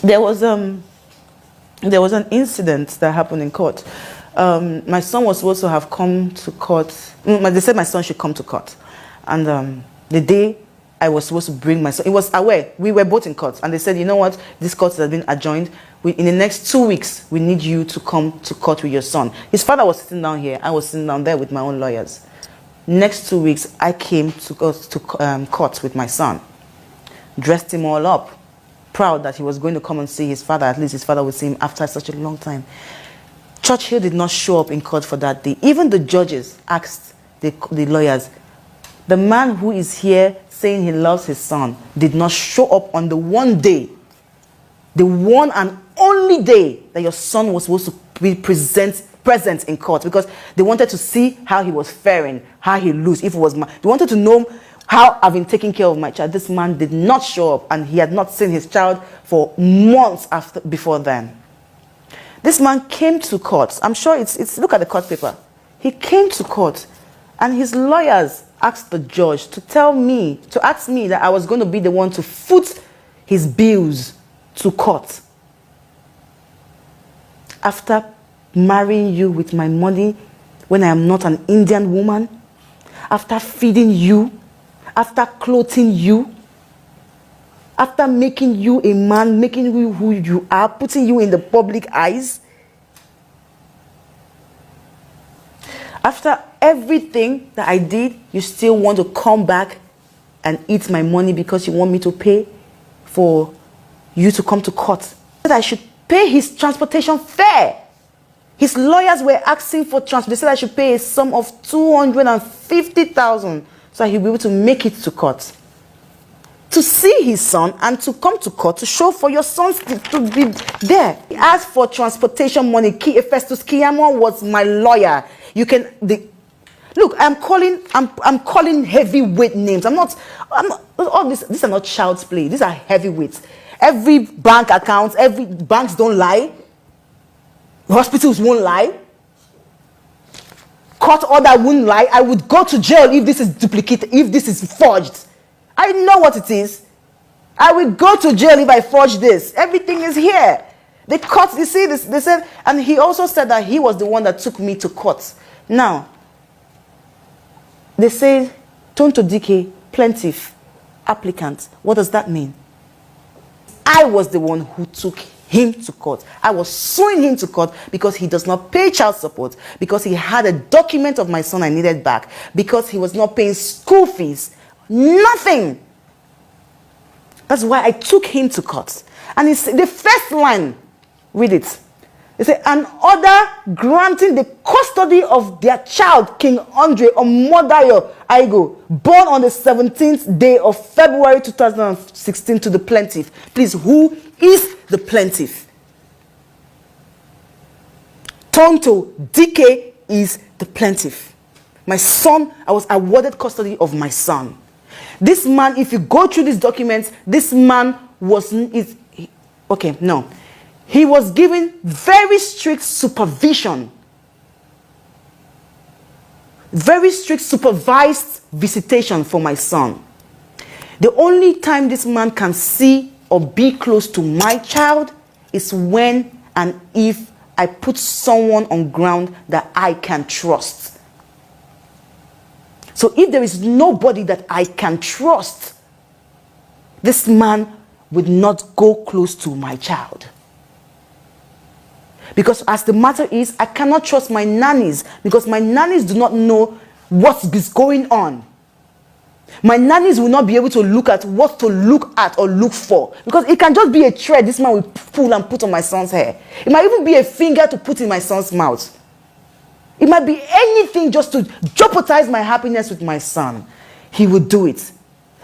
There was an incident that happened in court. My son was supposed to have come to court. They said my son should come to court. And the day I was supposed to bring my son, he was aware. We were both in court. And they said, you know what? This court has been adjourned. In the next 2 weeks, we need you to come to court with your son. His father was sitting down here. I was sitting down there with my own lawyers. Next 2 weeks, I came to court with my son. Dressed him all up. Proud that he was going to come and see his father. At least his father would see him after such a long time. Churchill did not show up in court for that day. Even the judges asked the lawyers, the man who is here saying he loves his son did not show up on the one day, the one and only day that your son was supposed to be present in court, because they wanted to see how he was faring, how he lose, if it was they wanted to know how I've been taking care of my child. This man did not show up, and he had not seen his child for months before then. This man came to court. I'm sure it's look at the court paper. He came to court, and his lawyers asked the judge to ask me that I was going to be the one to foot his bills to court. After marrying you with my money when I am not an Indian woman, after feeding you, after clothing you, after making you a man, making you who you are, putting you in the public eyes, after everything that I did, you still want to come back and eat my money because you want me to pay for you to come to court. That I should pay his transportation fare. His lawyers were asking for transport. They said I should pay a sum of 250,000 so he'll be able to make it to court. To see his son and to come to court to show for your son to be there. He asked for transportation money. Festus Kiyamo was my lawyer. You can look. I'm calling heavyweight names. I'm not. All this. These are not child's play. These are heavyweights. Every bank account. Every banks don't lie. Hospitals won't lie. Court order won't lie. I would go to jail if this is duplicated. If this is forged. I know what it is. I will go to jail if I forge this. Everything is here. The court, you see this, they said, and he also said that he was the one that took me to court. Now, they say, turn to decay, plaintiff, applicant. What does that mean? I was the one who took him to court. I was suing him to court because he does not pay child support, because he had a document of my son I needed back, because he was not paying school fees. Nothing. That's why I took him to court. And it's the first line, read it. They say, an order granting the custody of their child, King Andre Omodayo Aigo, born on the 17th day of February 2016 to the plaintiff. Please, who is the plaintiff? Tonto DK is the plaintiff. My son, I was awarded custody of my son. This man, if you go through these documents, this man he was given very strict supervision. Very strict supervised visitation for my son. The only time this man can see or be close to my child is when and if I put someone on ground that I can trust. So if there is nobody that I can trust, this man would not go close to my child. Because as the matter is, I cannot trust my nannies, because my nannies do not know what is going on. My nannies will not be able to look at what to look at or look for, because it can just be a thread this man will pull and put on my son's hair. It might even be a finger to put in my son's mouth. It might be anything just to jeopardize my happiness with my son. He would do it.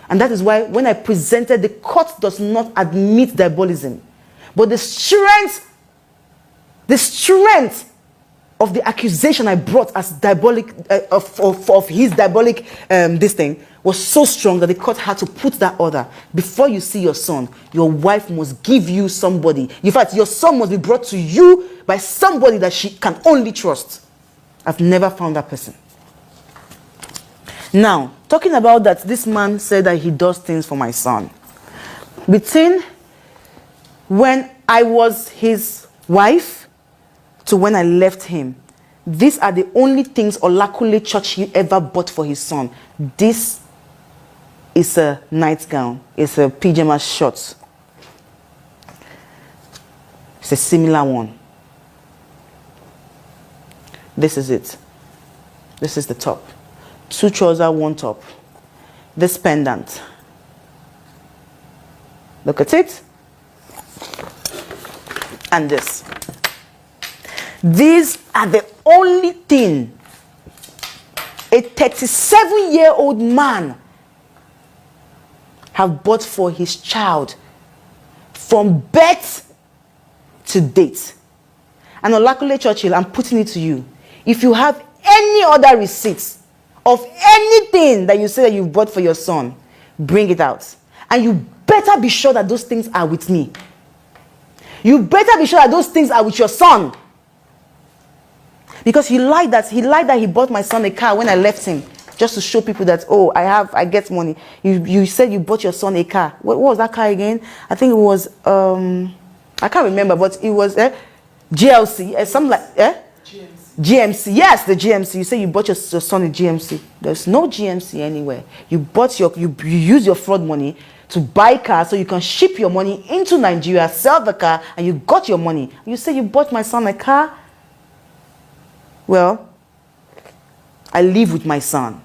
And that is why when I presented, the court does not admit diabolism. But the strength of the accusation I brought as diabolic, of his diabolic this thing, was so strong that the court had to put that order. Before you see your son, your wife must give you somebody. In fact, your son must be brought to you by somebody that she can only trust. I've never found that person. Now, talking about that, this man said that he does things for my son. Between when I was his wife to when I left him. These are the only things Olakule Church ever bought for his son. This is a nightgown. It's a pyjama shorts. It's a similar one. This is it. This is the top. 2 trousers, 1 top. This pendant. Look at it. And this. These are the only thing a 37-year-old man have bought for his child from birth to date. And Olakule Churchill, I'm putting it to you. If you have any other receipts of anything that you say that you've bought for your son, bring it out. And you better be sure that those things are with me. You better be sure that those things are with your son. Because he lied that he bought my son a car when I left him, just to show people that, oh, I get money. You said you bought your son a car. What was that car again? I think it was I can't remember, but it was GLC, something like GMC. Yes, the GMC. You say you bought your son a GMC. There's no GMC anywhere. You bought you use your fraud money to buy cars so you can ship your money into Nigeria, sell the car, and you got your money. You say you bought my son a car. Well, I live with my son.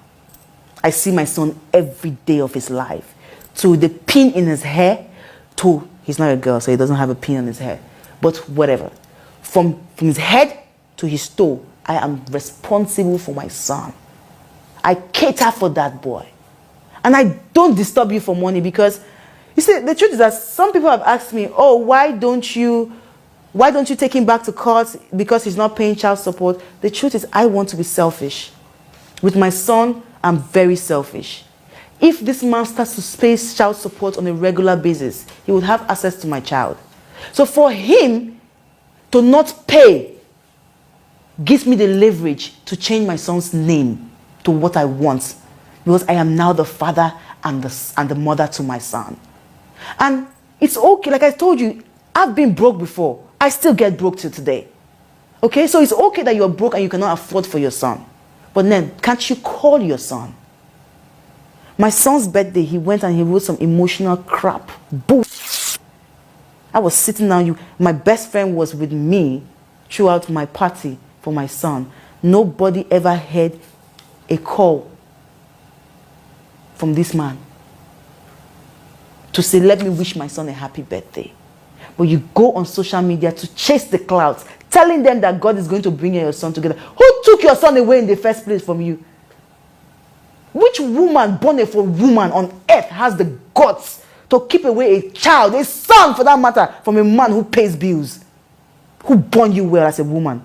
I see my son every day of his life. To the pin in his hair, to, he's not a girl, so he doesn't have a pin in his hair. But whatever. From his head to his toe, I am responsible for my son. I cater for that boy. And I don't disturb you for money because, you see, the truth is that some people have asked me, oh, why don't you take him back to court because he's not paying child support? The truth is, I want to be selfish. With my son, I'm very selfish. If this man starts to pay child support on a regular basis, he would have access to my child. So for him to not pay gives me the leverage to change my son's name to what I want, because I am now the father and the mother to my son. And it's okay, like I told you, I've been broke before. I still get broke till today. Okay, so it's okay that you're broke and you cannot afford for your son. But then, can't you call your son? My son's birthday, he went and he wrote some emotional crap. Boom. I was sitting down, my best friend was with me throughout my party for my son. Nobody ever heard a call from this man to say, let me wish my son a happy birthday. But you go on social media to chase the clouds, telling them that God is going to bring you and your son together. Who took your son away in the first place from you? Which woman born a woman on earth has the guts to keep away a child, a son for that matter, from a man who pays bills, who born you well as a woman?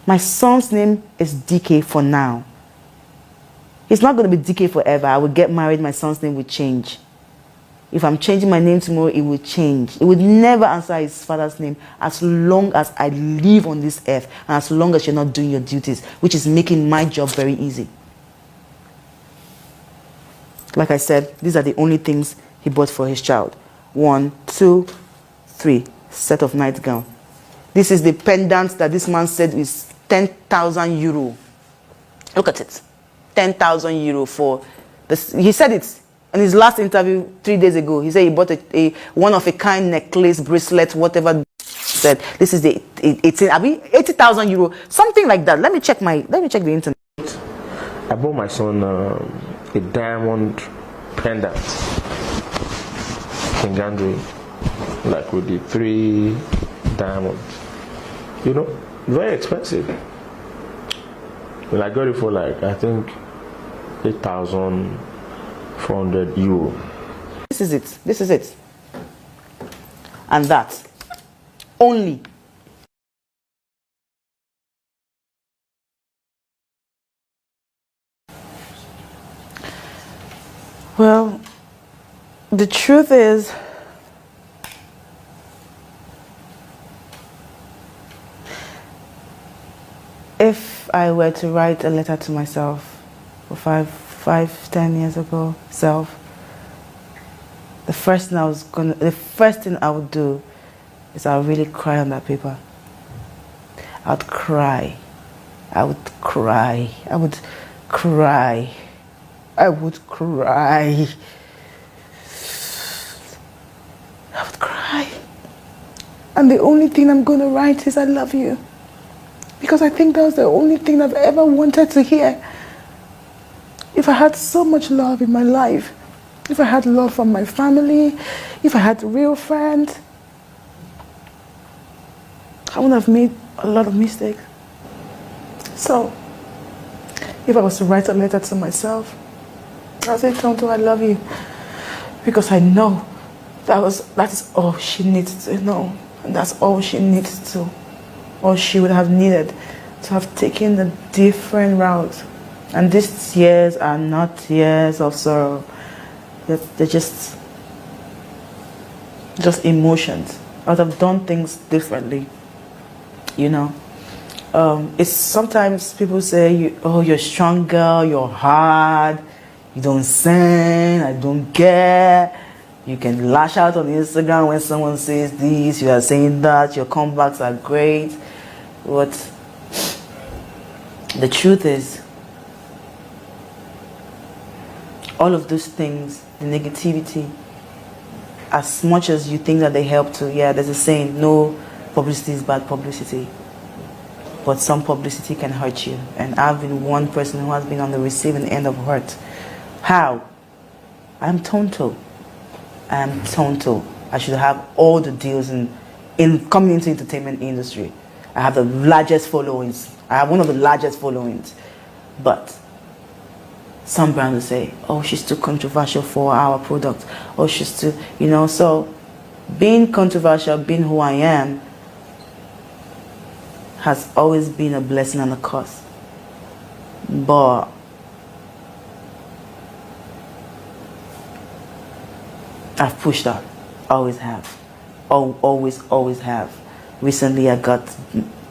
My son's name is DK for now. It's not going to be DK forever. I will get married, my son's name will change. If I'm changing my name tomorrow, it will change. It would never answer his father's name as long as I live on this earth and as long as you're not doing your duties, which is making my job very easy. Like I said, these are the only things he bought for his child. 1, 2, 3 set of nightgown. This is the pendant that this man said is 10,000 euro. Look at it. 10,000 euro for this. He said it in his last interview 3 days ago. He said he bought a one-of-a-kind necklace, bracelet, whatever. Said this is the 80,000 euro, something like that. Let me check the internet. I bought my son a diamond pendant in Gandhi, like with the 3 diamonds. You know, very expensive. And I got it for like, I think, 8,400 euro. This is it. This is it. And that. Only. Well, the truth is, if I were to write a letter to myself for 10 years ago, self, the first thing I would do is I would really cry on that paper. I would cry. I would cry. I would cry. I would cry. I would cry. And the only thing I'm going to write is I love you. Because I think that was the only thing I've ever wanted to hear. If I had so much love in my life, if I had love from my family, if I had real friends, I wouldn't have made a lot of mistakes. So, if I was to write a letter to myself, I'd say, Tonto, I love you. Because I know that is all she needs to know. And that's all she needs to, or she would have needed to have taken a different route. And these tears are not tears of sorrow. They're just emotions. I would have done things differently, you know. It's sometimes people say, you're a strong girl, you're hard, you don't sing, I don't care. You can lash out on Instagram when someone says this, you are saying that, your comebacks are great. But the truth is, all of those things, the negativity, as much as you think that they help to, there's a saying, no publicity is bad publicity. But some publicity can hurt you. And I've been one person who has been on the receiving end of hurt. How? I'm Tonto. I should have all the deals in coming into the entertainment industry. I have the largest followings. I have one of the largest followings. But some brands will say, oh, she's too controversial for our product. Oh, she's too, so being controversial, being who I am, has always been a blessing and a curse. But I've pushed out. Always have. Always have. Recently I got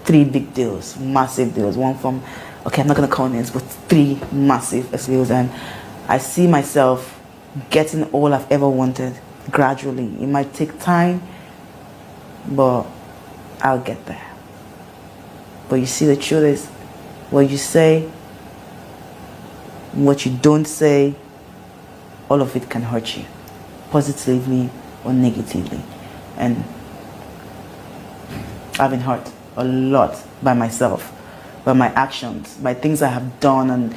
3 big deals, massive deals. One from, okay, I'm not going to call names, but 3 massive deals. And I see myself getting all I've ever wanted gradually. It might take time, but I'll get there. But you see, the truth is, what you say, what you don't say, all of it can hurt you, positively or negatively. And I've been hurt a lot by myself, by my actions, by things I have done. And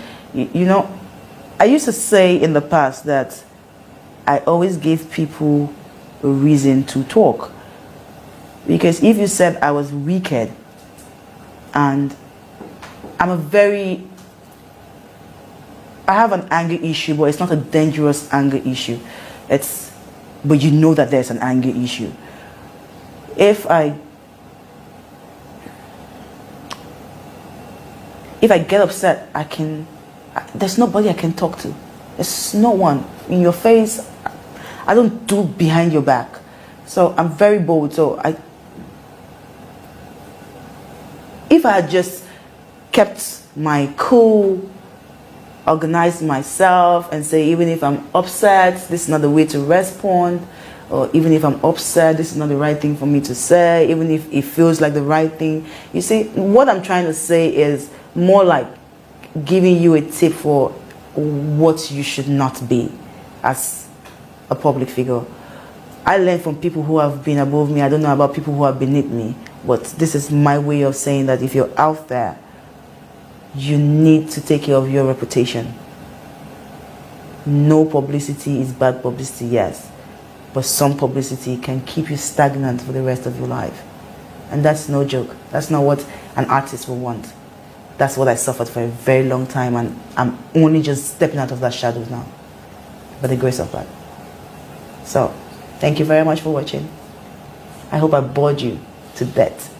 I used to say in the past that I always gave people a reason to talk. Because if you said I was wicked, and I have an anger issue, but it's not a dangerous anger issue. But you know that there's an anger issue. If I get upset, there's nobody I can talk to. There's no one. In your face, I don't do behind your back. So I'm very bold. So if I had just kept my cool, organized myself, and say, even if I'm upset, this is not the way to respond, or even if I'm upset, this is not the right thing for me to say, even if it feels like the right thing. You see, what I'm trying to say is more like giving you a tip for what you should not be as a public figure. I learned from people who have been above me. I don't know about people who are beneath me. But this is my way of saying that if you're out there, you need to take care of your reputation. No publicity is bad publicity, yes. But some publicity can keep you stagnant for the rest of your life. And that's no joke. That's not what an artist will want. That's what I suffered for a very long time, and I'm only just stepping out of that shadow now, by the grace of God. So, thank you very much for watching. I hope I bored you to death.